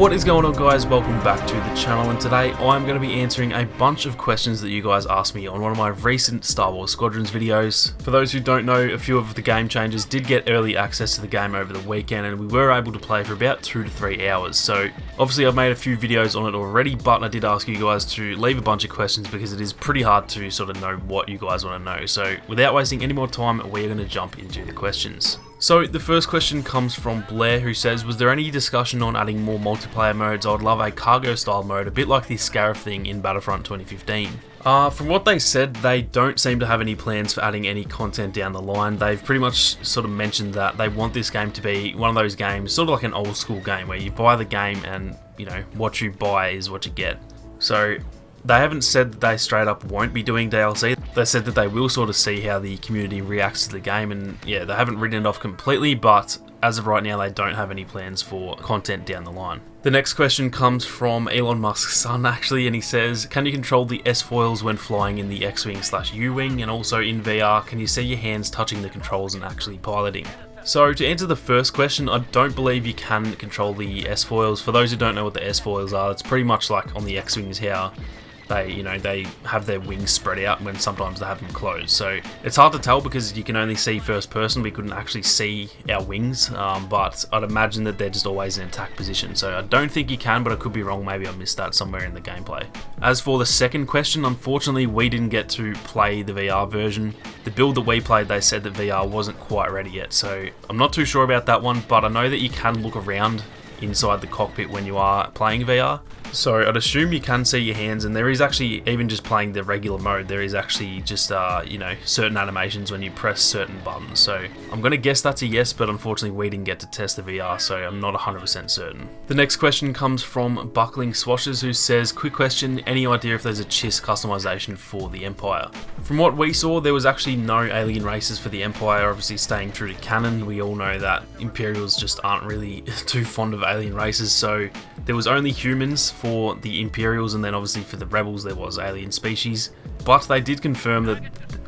What is going on, guys? Welcome back to the channel, and today I'm going to be answering a bunch of questions that you guys asked me on one of my recent Star Wars Squadrons videos. For those who don't know, a few of the game changers did get early access to the game over the weekend, and we were able to play for about 2 to 3 hours. So obviously I've made a few videos on it already, but I did ask you guys to leave a bunch of questions because it is pretty hard to sort of know what you guys want to know. So without wasting any more time, we're going to jump into the questions. So the first question comes from Blair, who says, was there any discussion on adding more multiplayer modes? I would love a cargo style mode, a bit like the Scarif thing in Battlefront 2015. From what they said, they don't seem to have any plans for adding any content down the line. They've pretty much sort of mentioned that they want this game to be one of those games, sort of like an old school game where you buy the game and, you know, what you buy is what you get. So they haven't said that they straight up won't be doing DLC. They said that they will sort of see how the community reacts to the game, and yeah, they haven't written it off completely, but as of right now they don't have any plans for content down the line. The next question comes from Elon Musk's son actually, and he says, can you control the S-foils when flying in the X-Wing/U-Wing, and also in VR, can you see your hands touching the controls and actually piloting? So to answer the first question, I don't believe you can control the S-foils. For those who don't know what the S-foils are, it's pretty much like on the X-Wings how they have their wings spread out when sometimes they have them closed. So it's hard to tell because you can only see first person. We couldn't actually see our wings, but I'd imagine that they're just always in attack position. So I don't think you can, but I could be wrong. Maybe I missed that somewhere in the gameplay. As for the second question, unfortunately we didn't get to play the VR version. The build that we played, they said that VR wasn't quite ready yet. So I'm not too sure about that one, but I know that you can look around inside the cockpit when you are playing VR. So I'd assume you can see your hands, and there is actually, even just playing the regular mode, there is actually just, certain animations when you press certain buttons. So I'm going to guess that's a yes, but unfortunately we didn't get to test the VR, so I'm not 100% certain. The next question comes from Buckling Swashes, who says, quick question, any idea if there's a Chiss customization for the Empire? From what we saw, there was actually no alien races for the Empire, obviously staying true to canon. We all know that Imperials just aren't really too fond of alien races, so there was only humans for the Imperials, and then obviously for the Rebels there was alien species. But they did confirm that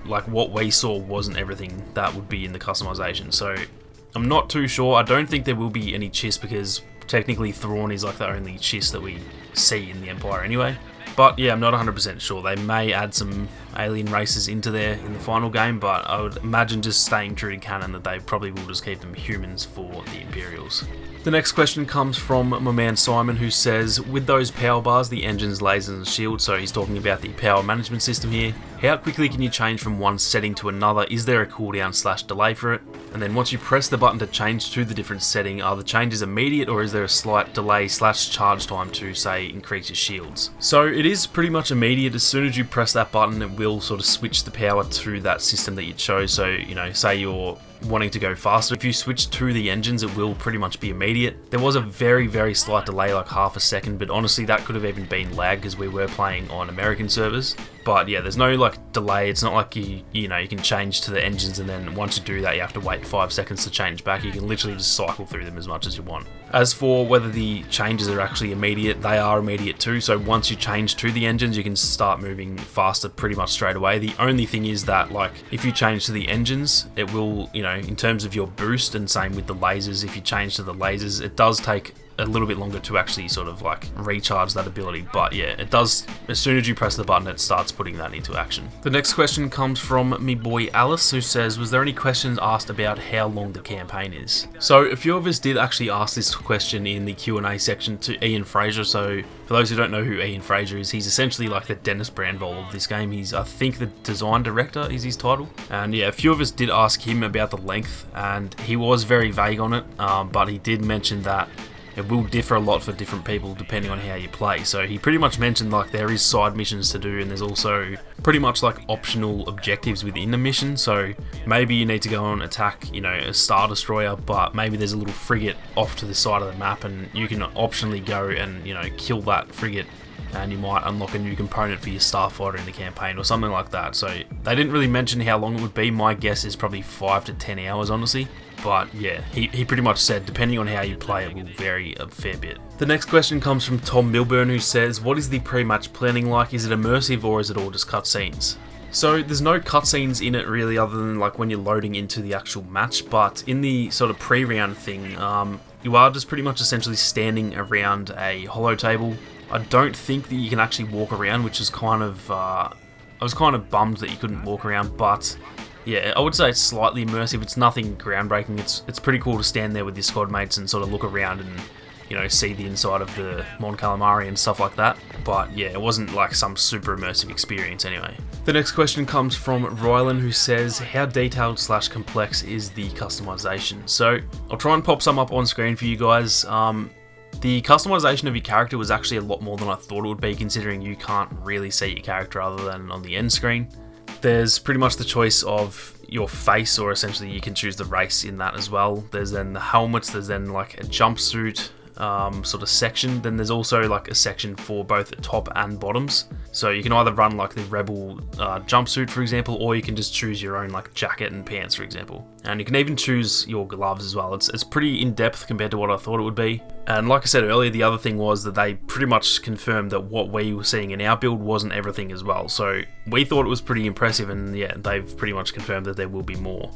like what we saw wasn't everything that would be in the customization, so I'm not too sure. I don't think there will be any Chiss because technically Thrawn is like the only Chiss that we see in the Empire anyway. But yeah, I'm not 100% sure. They may add some alien races into there in the final game, but I would imagine just staying true to canon that they probably will just keep them humans for the Imperials. The next question comes from my man Simon, who says, with those power bars, the engines, lasers and shields, so he's talking about the power management system here, how quickly can you change from one setting to another? Is there a cooldown / delay for it? And then once you press the button to change to the different setting, are the changes immediate, or is there a slight delay / charge time to, say, increase your shields? So it is pretty much immediate. As soon as you press that button, it will sort of switch the power to that system that you chose. So, you know, say you're wanting to go faster, if you switch to the engines, it will pretty much be immediate. There was a very, very slight delay, like half a second, but honestly that could have even been lag because we were playing on American servers. But yeah, there's no like delay. It's not like you can change to the engines and then once you do that you have to wait 5 seconds to change back. You can literally just cycle through them as much as you want. As for whether the changes are actually immediate, they are immediate too. So once you change to the engines, you can start moving faster pretty much straight away. The only thing is that like if you change to the engines, it will, in terms of your boost, and same with the lasers, if you change to the lasers, it does take a little bit longer to actually sort of like recharge that ability, but yeah, it does. As soon as you press the button, it starts putting that into action. The next question comes from me boy Alice, who says, was there any questions asked about how long the campaign is? So a few of us did actually ask this question in the Q&A section to Ian Fraser. So for those who don't know who Ian Fraser is, he's essentially like the Dennis Brandvold of this game. He's, I think, the design director is his title. And yeah, a few of us did ask him about the length, and he was very vague on it, but he did mention that it will differ a lot for different people depending on how you play. So he pretty much mentioned like there is side missions to do, and there's also pretty much like optional objectives within the mission. So maybe you need to go and attack, a Star Destroyer, but maybe there's a little frigate off to the side of the map and you can optionally go and, kill that frigate, and you might unlock a new component for your starfighter in the campaign or something like that. So they didn't really mention how long it would be. My guess is probably 5 to 10 hours, honestly. But yeah, he pretty much said depending on how you play, it will vary a fair bit. The next question comes from Tom Milburn, who says, what is the pre-match planning like? Is it immersive or is it all just cutscenes? So there's no cutscenes in it really, other than like when you're loading into the actual match, but in the sort of pre-round thing, you are just pretty much essentially standing around a holo table. I don't think that you can actually walk around, which is kind of, I was kind of bummed that you couldn't walk around, but yeah, I would say it's slightly immersive. It's nothing groundbreaking. It's pretty cool to stand there with your squad mates and sort of look around and, you know, see the inside of the Mon Calamari and stuff like that. But yeah, it wasn't like some super immersive experience anyway. The next question comes from Rylan, who says, how detailed / complex is the customization? So I'll try and pop some up on screen for you guys. The customization of your character was actually a lot more than I thought it would be, considering you can't really see your character other than on the end screen. There's pretty much the choice of your face, or essentially you can choose the race in that as well. There's then the helmets, there's then like a jumpsuit sort of section. Then there's also like a section for both top and bottoms. So you can either run like the Rebel jumpsuit, for example, or you can just choose your own like jacket and pants, for example. And you can even choose your gloves as well. It's pretty in-depth compared to what I thought it would be. And like I said earlier, the other thing was that they pretty much confirmed that what we were seeing in our build wasn't everything as well. So we thought it was pretty impressive, and yeah, they've pretty much confirmed that there will be more.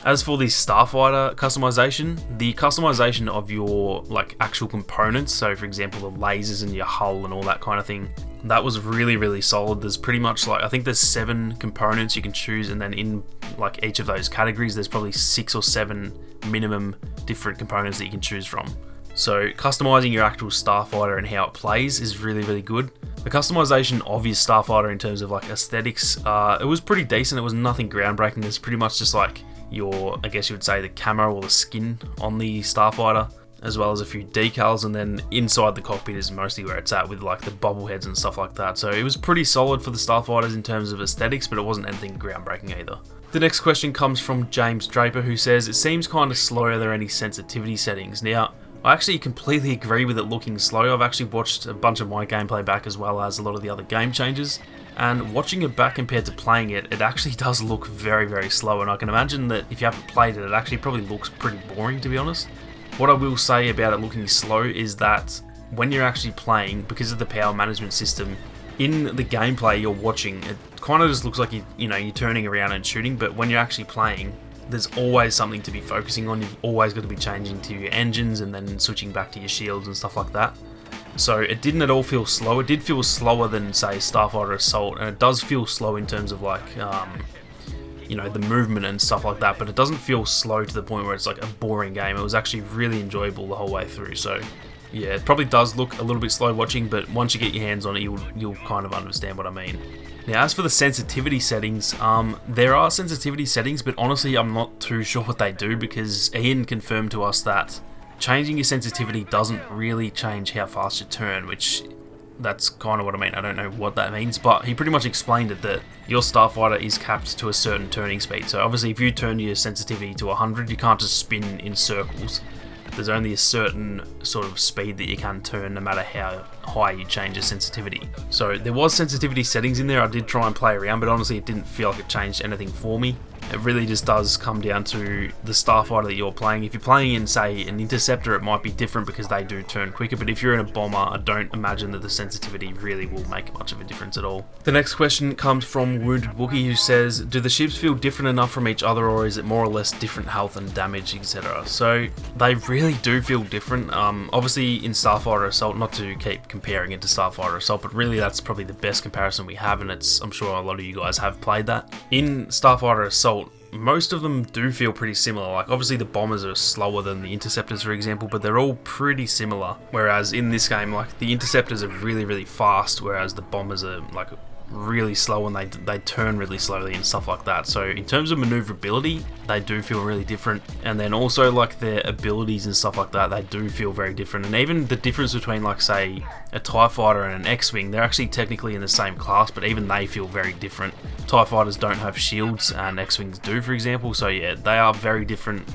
As for the starfighter customization, the customization of your like actual components, so for example the lasers in your hull and all that kind of thing, that was really solid. There's pretty much like, I think there's 7 components you can choose, and then in like each of those categories there's probably 6 or 7 minimum different components that you can choose from. So customizing your actual starfighter and how it plays is really good. The customization of your starfighter in terms of like aesthetics, it was pretty decent. It was nothing groundbreaking. It's pretty much just like your, I guess you would say, the camo or the skin on the starfighter, as well as a few decals, and then inside the cockpit is mostly where it's at with like the bobbleheads and stuff like that. So it was pretty solid for the starfighters in terms of aesthetics, but it wasn't anything groundbreaking either. The next question comes from James Draper, who says, it seems kind of slow. Are there any sensitivity settings? Now, I actually completely agree with it looking slow. I've actually watched a bunch of my gameplay back, as well as a lot of the other game changes, and watching it back compared to playing it, it actually does look very slow, and I can imagine that if you haven't played it, it actually probably looks pretty boring, to be honest. What I will say about it looking slow is that when you're actually playing, because of the power management system, in the gameplay you're watching, it kind of just looks like you're turning around and shooting, but when you're actually playing, there's always something to be focusing on. You've always got to be changing to your engines and then switching back to your shields and stuff like that. So it didn't at all feel slow. It did feel slower than, say, Starfighter Assault, and it does feel slow in terms of like, the movement and stuff like that, but it doesn't feel slow to the point where it's like a boring game. It was actually really enjoyable the whole way through. So yeah, it probably does look a little bit slow watching, but once you get your hands on it, you'll kind of understand what I mean. Now, as for the sensitivity settings, there are sensitivity settings, but honestly, I'm not too sure what they do, because Ian confirmed to us that changing your sensitivity doesn't really change how fast you turn, which that's kind of what I mean. I don't know what that means, but he pretty much explained it that your starfighter is capped to a certain turning speed. So obviously if you turn your sensitivity to 100, you can't just spin in circles. There's only a certain sort of speed that you can turn, no matter how high you change your sensitivity. So there was sensitivity settings in there. I did try and play around, but honestly it didn't feel like it changed anything for me. It really just does come down to the starfighter that you're playing. If you're playing in, say, an interceptor, it might be different because they do turn quicker, but if you're in a bomber, I don't imagine that the sensitivity really will make much of a difference at all. The next question comes from Wounded Wookie, who says, do the ships feel different enough from each other, or is it more or less different health and damage, etc.? So they really do feel different. Obviously in Starfighter Assault, not to keep comparing it to Starfighter Assault, but really that's probably the best comparison we have, and I'm sure a lot of you guys have played that. In Starfighter Assault, most of them do feel pretty similar. Like obviously the bombers are slower than the interceptors, for example, but they're all pretty similar. Whereas in this game, like the interceptors are really fast, whereas the bombers are like really slow and they turn really slowly and stuff like that. So in terms of maneuverability, they do feel really different, and then also like their abilities and stuff like that, they do feel very different. And even the difference between, like, say, a TIE fighter and an X-Wing, they're actually technically in the same class, but even they feel very different. TIE fighters don't have shields and X-Wings do, for example, so yeah, they are very different.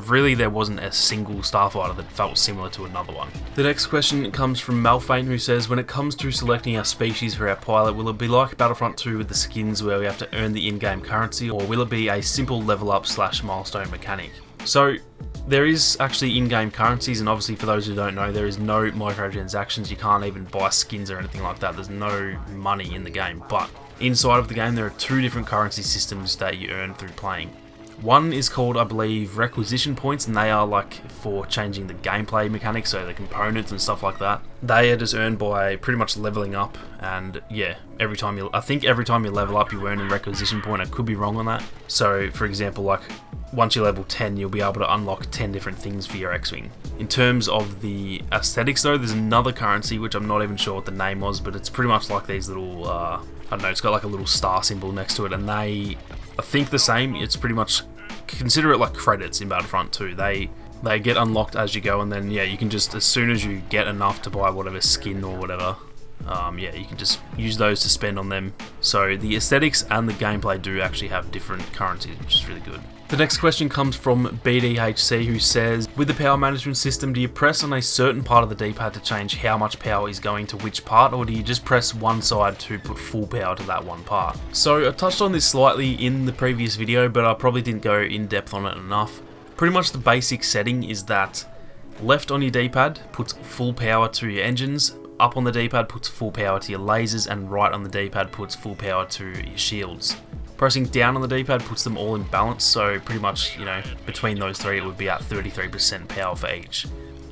Really, there wasn't a single starfighter that felt similar to another one. The next question comes from Malphane, who says, when it comes to selecting our species for our pilot, will it be like Battlefront 2 with the skins where we have to earn the in-game currency, or will it be a simple level up / milestone mechanic? So there is actually in-game currencies, and obviously for those who don't know, there is no microtransactions. You can't even buy skins or anything like that. There's no money in the game, but inside of the game there are 2 different currency systems that you earn through playing. One is called, I believe, requisition points, and they are like for changing the gameplay mechanics, so the components and stuff like that. They are just earned by pretty much leveling up, and yeah, I think every time you level up, you earn a requisition point. I could be wrong on that. So, for example, like once you level 10, you'll be able to unlock 10 different things for your X-Wing. In terms of the aesthetics though, there's another currency, which I'm not even sure what the name was, but it's pretty much like these little, I don't know, it's got like a little star symbol next to it, and they, I think the same, it's pretty much, consider it like credits in Battlefront 2. They get unlocked as you go, and then yeah, you can just, as soon as you get enough to buy whatever skin or whatever, yeah, you can just use those to spend on them. So the aesthetics and the gameplay do actually have different currencies, which is really good. The next question comes from BDHC, who says, with the power management system, do you press on a certain part of the D-pad to change how much power is going to which part, or do you just press one side to put full power to that one part? So I touched on this slightly in the previous video, but I probably didn't go in depth on it enough. Pretty much the basic setting is that left on your D-pad puts full power to your engines, up on the D-pad puts full power to your lasers, and right on the D-pad puts full power to your shields. Pressing down on the D-pad puts them all in balance, so pretty much, you know, between those three it would be at 33% power for each.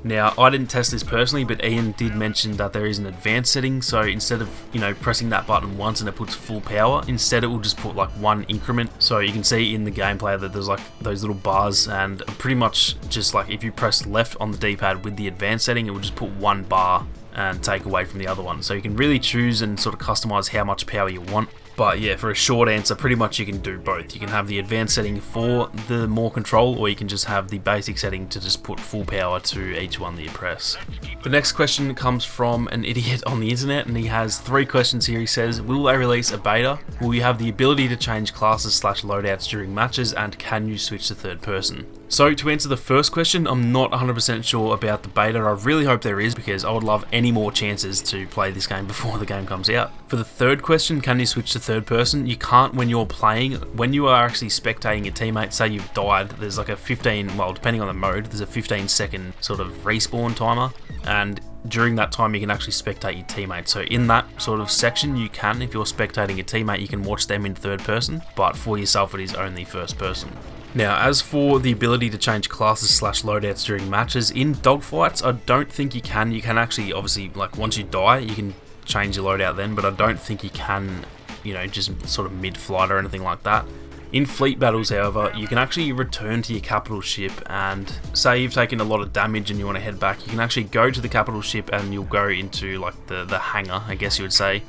Now, I didn't test this personally, but Ian did mention that there is an advanced setting, so instead of, you know, pressing that button once and it puts full power, instead it will just put like one increment. So you can see in the gameplay that there's like those little bars, and pretty much just like if you press left on the D-pad with the advanced setting, it will just put one bar and take away from the other one. So you can really choose and sort of customize how much power you want. But yeah, for a short answer, pretty much you can do both. You can have the advanced setting for the more control, or you can just have the basic setting to just put full power to each one that you press. The next question comes from an idiot on the internet, and he has 3 questions here. He says, will they release a beta? Will you have the ability to change classes / loadouts during matches, and can you switch to third person? So to answer the first question, I'm not 100% sure about the beta. I really hope there is, because I would love any more chances to play this game before the game comes out. For the third question, can you switch to third person? You can't when you're playing. When you are actually spectating your teammates, say you've died, there's like a 15, well depending on the mode, there's a 15-second sort of respawn timer, and during that time you can actually spectate your teammates. So in that sort of section you can, if you're spectating a teammate, you can watch them in third person, but for yourself it is only first person. Now, as for the ability to change classes / loadouts during matches, in dogfights, I don't think you can. You can actually, obviously, like once you die, you can change your loadout then, but I don't think you can, you know, just sort of mid-flight or anything like that. In fleet battles, however, you can actually return to your capital ship, and say you've taken a lot of damage and you want to head back, you can actually go to the capital ship and you'll go into like the hangar, I guess you would say.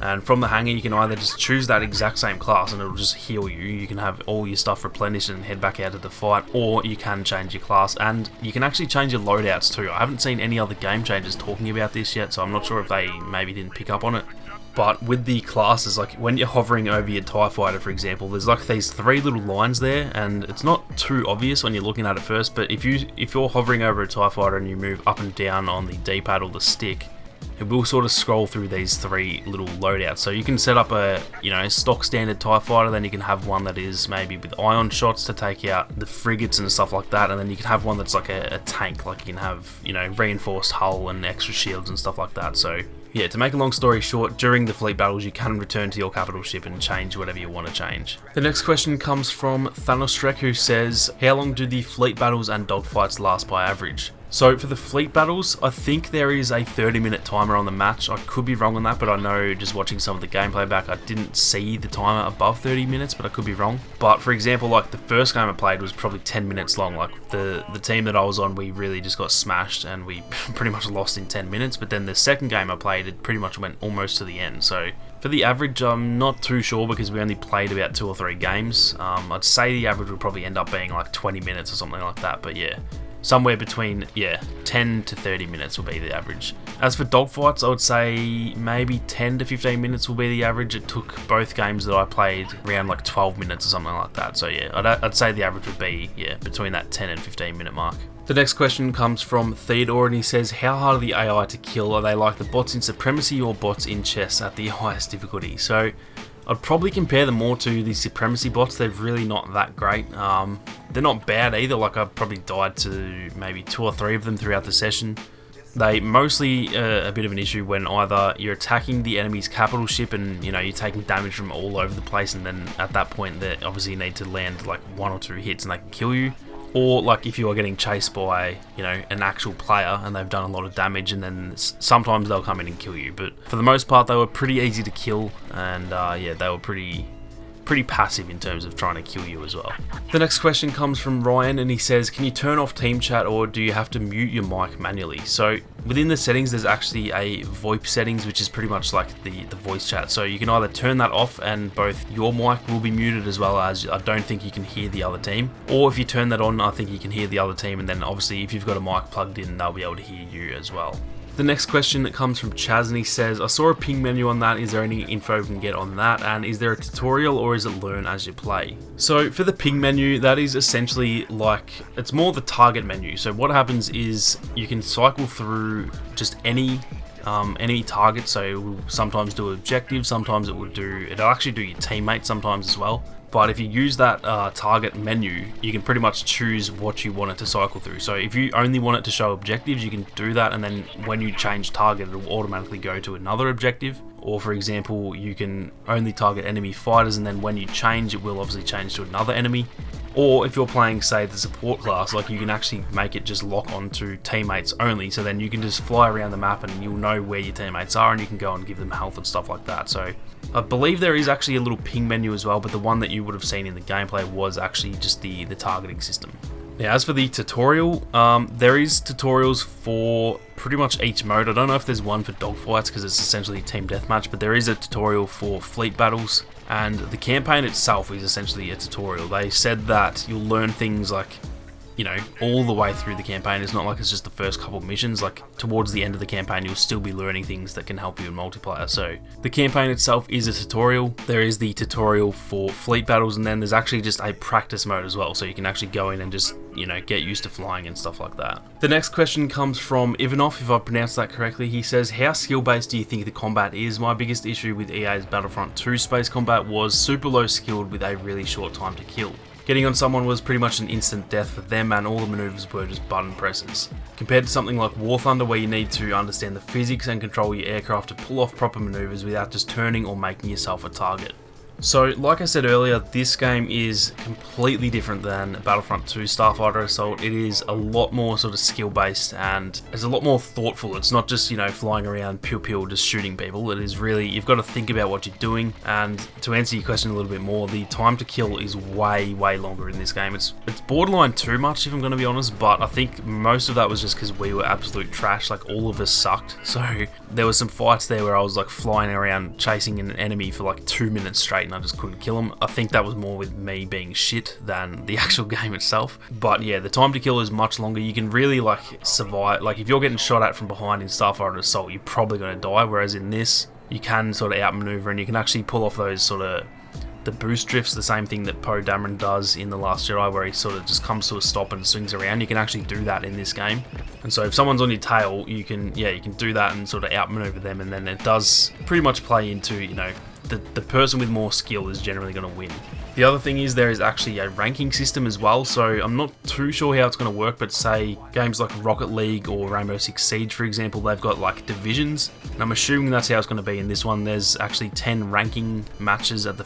And from the hangar you can either just choose that exact same class and it'll just heal you. You can have all your stuff replenished and head back out of the fight, or you can change your class, and you can actually change your loadouts too. I haven't seen any other game changers talking about this yet, so I'm not sure if they maybe didn't pick up on it. But with the classes, like when you're hovering over your TIE fighter, for example, there's like these 3 little lines there, and it's not too obvious when you're looking at it first, but if you're hovering over a TIE fighter and you move up and down on the D-pad or the stick, it will sort of scroll through these 3 little loadouts. So you can set up a, you know, stock standard TIE fighter, then you can have one that is maybe with ion shots to take out the frigates and stuff like that, and then you can have one that's like a tank, like you can have, you know, reinforced hull and extra shields and stuff like that. So yeah, to make a long story short, during the fleet battles you can return to your capital ship and change whatever you want to change. The next question comes from Thanostrek, who says, how long do the fleet battles and dogfights last by average? So for the fleet battles, I think there is a 30-minute timer on the match. I could be wrong on that, but I know just watching some of the gameplay back, I didn't see the timer above 30 minutes, but I could be wrong. But for example, like the first game I played was probably 10 minutes long. Like the team that I was on, we really just got smashed and we pretty much lost in 10 minutes. But then the second game I played, it pretty much went almost to the end. So for the average, I'm not too sure because we only played about 2 or 3 games. I'd say the average would probably end up being like 20 minutes or something like that, but yeah. Somewhere between, 10 to 30 minutes will be the average. As for dogfights, I would say maybe 10 to 15 minutes will be the average. It took both games that I played around like 12 minutes or something like that. So yeah, I'd say the average would be, between that 10 and 15 minute mark. The next question comes from Theodore, and he says, how hard are the AI to kill? Are they like the bots in Supremacy or bots in Chess at the highest difficulty? So I'd probably compare them more to the Supremacy bots. They're really not that great. They're not bad either. Like I probably died to maybe 2 or 3 of them throughout the session. They mostly a bit of an issue when either you're attacking the enemy's capital ship and you're taking damage from all over the place, and then at that point they obviously need to land like 1 or 2 hits and they can kill you. Or like if you are getting chased by an actual player and they've done a lot of damage, and then sometimes they'll come in and kill you. But for the most part they were pretty easy to kill, and yeah, they were pretty passive in terms of trying to kill you as well. The next question comes from Ryan, and he says, can you turn off team chat or do you have to mute your mic manually? So within the settings there's actually a VoIP settings, which is pretty much like the voice chat. So you can either turn that off and both your mic will be muted as well as I don't think you can hear the other team. Or if you turn that on, I think you can hear the other team, and then obviously if you've got a mic plugged in they'll be able to hear you as well. The next question that comes from Chaz, and he says, I saw a ping menu on that, is there any info we can get on that, and is there a tutorial or is it learn as you play? So for the ping menu, that is essentially like, it's more the target menu. So what happens is you can cycle through just any target. So it will sometimes do objectives, sometimes it'll actually do your teammates sometimes as well. But if you use that target menu, you can pretty much choose what you want it to cycle through. So if you only want it to show objectives, you can do that, and then when you change target, it will automatically go to another objective. Or for example, you can only target enemy fighters, and then when you change, it will obviously change to another enemy. Or if you're playing, say, the support class, like you can actually make it just lock onto teammates only, so then you can just fly around the map and you'll know where your teammates are and you can go and give them health and stuff like that. So I believe there is actually a little ping menu as well, but the one that you would have seen in the gameplay was actually just the targeting system. Now, as for the tutorial, there is tutorials for pretty much each mode. I don't know if there's one for dogfights because it's essentially team deathmatch, but there is a tutorial for fleet battles, and the campaign itself is essentially a tutorial. They said that you'll learn things like, all the way through the campaign. It's not like it's just the first couple of missions. Like towards the end of the campaign, you'll still be learning things that can help you in multiplayer. So the campaign itself is a tutorial. There is the tutorial for fleet battles, and then there's actually just a practice mode as well. So you can actually go in and just, get used to flying and stuff like that. The next question comes from Ivanov, if I pronounced that correctly. He says, how skill-based do you think the combat is? My biggest issue with EA's Battlefront 2 space combat was super low skilled with a really short time to kill. Getting on someone was pretty much an instant death for them, and all the maneuvers were just button presses. Compared to something like War Thunder, where you need to understand the physics and control your aircraft to pull off proper maneuvers without just turning or making yourself a target. So, like I said earlier, this game is completely different than Battlefront 2 Starfighter Assault. It is a lot more sort of skill-based, and it's a lot more thoughtful. It's not just, flying around pew-pew just shooting people. It is really, you've got to think about what you're doing, and to answer your question a little bit more, the time to kill is way, way longer in this game. It's borderline too much, if I'm going to be honest, but I think most of that was just because we were absolute trash. Like, all of us sucked. So, there were some fights there where I was, like, flying around chasing an enemy for, like, 2 minutes straight, and I just couldn't kill him. I think that was more with me being shit than the actual game itself. But yeah, the time to kill is much longer. You can really survive. Like if you're getting shot at from behind in Starfighter Assault, you're probably going to die, whereas in this, you can sort of outmaneuver and you can actually pull off those sort of the boost drifts, the same thing that Poe Dameron does in The Last Jedi, where he sort of just comes to a stop and swings around. You can actually do that in this game. And so if someone's on your tail, you can do that and sort of outmaneuver them, and then it does pretty much play into, the person with more skill is generally going to win. The other thing is there is actually a ranking system as well, so I'm not too sure how it's going to work, but say games like Rocket League or Rainbow Six Siege, for example, they've got like divisions, and I'm assuming that's how it's going to be in this one. There's actually 10 ranking matches at the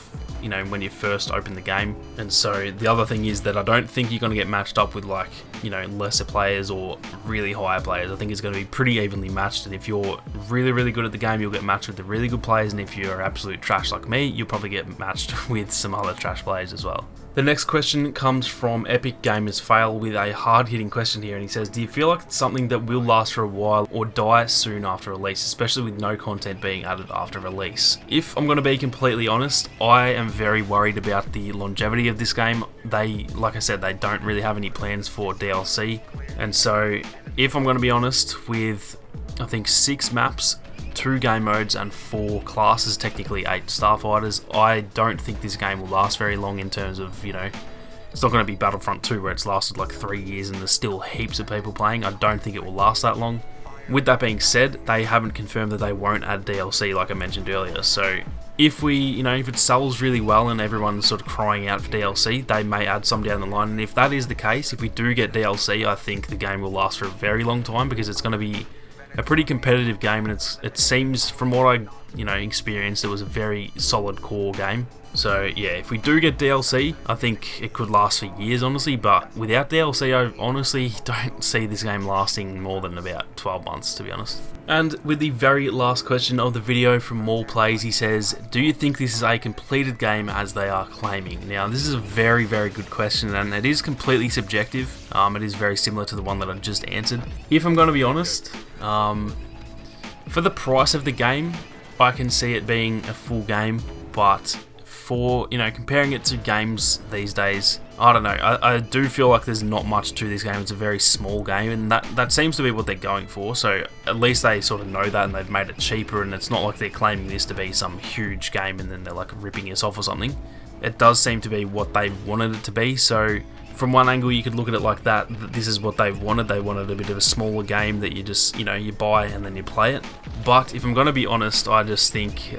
when you first open the game, and so the other thing is that I don't think you're going to get matched up with like lesser players or really higher players. I think it's going to be pretty evenly matched, and if you're really, really good at the game, you'll get matched with the really good players, and if you're absolute trash like me, you'll probably get matched with some other trash players as well. The next question comes from Epic Gamers Fail with a hard-hitting question here, and he says, do you feel like it's something that will last for a while or die soon after release, especially with no content being added after release? If I'm going to be completely honest, I am very worried about the longevity of this game. Like I said, they don't really have any plans for DLC, and so if I'm going to be honest, with I think 6 maps, 2 game modes and 4 classes, technically 8 starfighters, I don't think this game will last very long in terms of, it's not going to be Battlefront 2 where it's lasted like 3 years and there's still heaps of people playing. I don't think it will last that long. With that being said, they haven't confirmed that they won't add DLC like I mentioned earlier, so if if it sells really well and everyone's sort of crying out for DLC, they may add some down the line, and if that is the case, if we do get DLC, I think the game will last for a very long time, because it's going to be a pretty competitive game, and it seems from what I experienced, it was a very solid core game. So yeah, if we do get DLC, I think it could last for years, honestly, but without DLC, I honestly don't see this game lasting more than about 12 months, to be honest. And with the very last question of the video from More Plays, he says, do you think this is a completed game as they are claiming? Now, this is a very, very good question, and it is completely subjective. It is very similar to the one that I just answered. If I'm going to be honest, for the price of the game, I can see it being a full game, but for, comparing it to games these days, I don't know, I do feel like there's not much to this game. It's a very small game, and that seems to be what they're going for, so at least they sort of know that, and they've made it cheaper, and it's not like they're claiming this to be some huge game and then they're like ripping us off or something. It does seem to be what they wanted it to be, so from one angle you could look at it like that this is what they've wanted. They wanted a bit of a smaller game that you just, you buy and then you play it. But if I'm going to be honest, I just think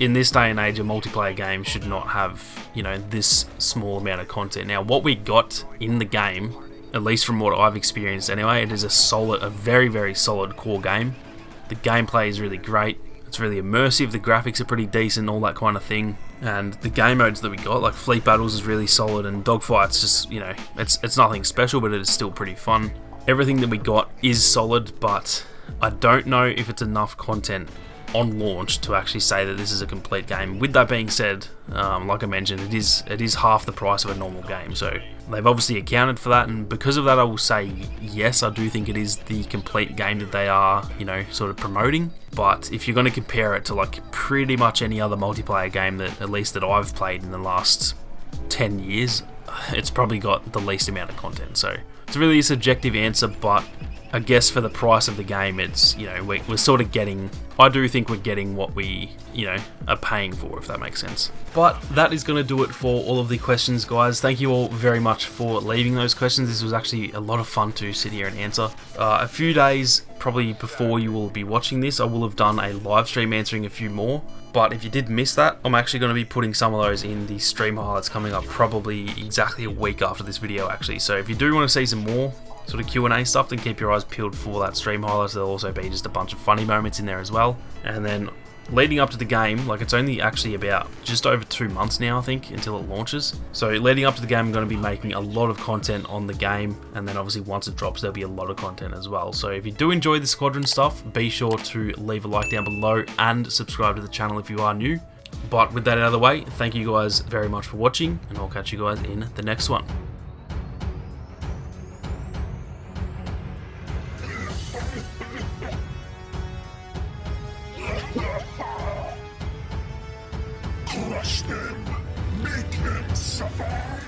in this day and age, a multiplayer game should not have, this small amount of content. Now, what we got in the game, at least from what I've experienced anyway, it is a very, very solid core game. The gameplay is really great. It's really immersive. The graphics are pretty decent, all that kind of thing. And the game modes that we got, like Fleet Battles, is really solid, and Dogfights just, it's nothing special, but it is still pretty fun. Everything that we got is solid, but I don't know if it's enough content on launch to actually say that this is a complete game. With that being said, like I mentioned, it is half the price of a normal game, so they've obviously accounted for that, and because of that I will say yes, I do think it is the complete game that they are, sort of promoting. But if you're going to compare it to like pretty much any other multiplayer game that at least that I've played in the last 10 years, it's probably got the least amount of content. So it's really a subjective answer, but I guess for the price of the game, it's, we're sort of getting, I do think we're getting what we, are paying for, if that makes sense. But that is going to do it for all of the questions, guys. Thank you all very much for leaving those questions. This was actually a lot of fun to sit here and answer. A few days probably before you will be watching this, I will have done a live stream answering a few more. But if you did miss that, I'm actually going to be putting some of those in the stream highlights coming up probably exactly a week after this video, actually. So if you do want to see some more sort of Q&A stuff, then keep your eyes peeled for that stream highlights. There'll also be just a bunch of funny moments in there as well. And then leading up to the game, like it's only actually about just over 2 months now, I think, until it launches. So leading up to the game, I'm going to be making a lot of content on the game, and then obviously once it drops, there'll be a lot of content as well. So if you do enjoy the Squadron stuff, be sure to leave a like down below and subscribe to the channel if you are new. But with that out of the way, thank you guys very much for watching, and I'll catch you guys in the next one. Crush them, make them suffer.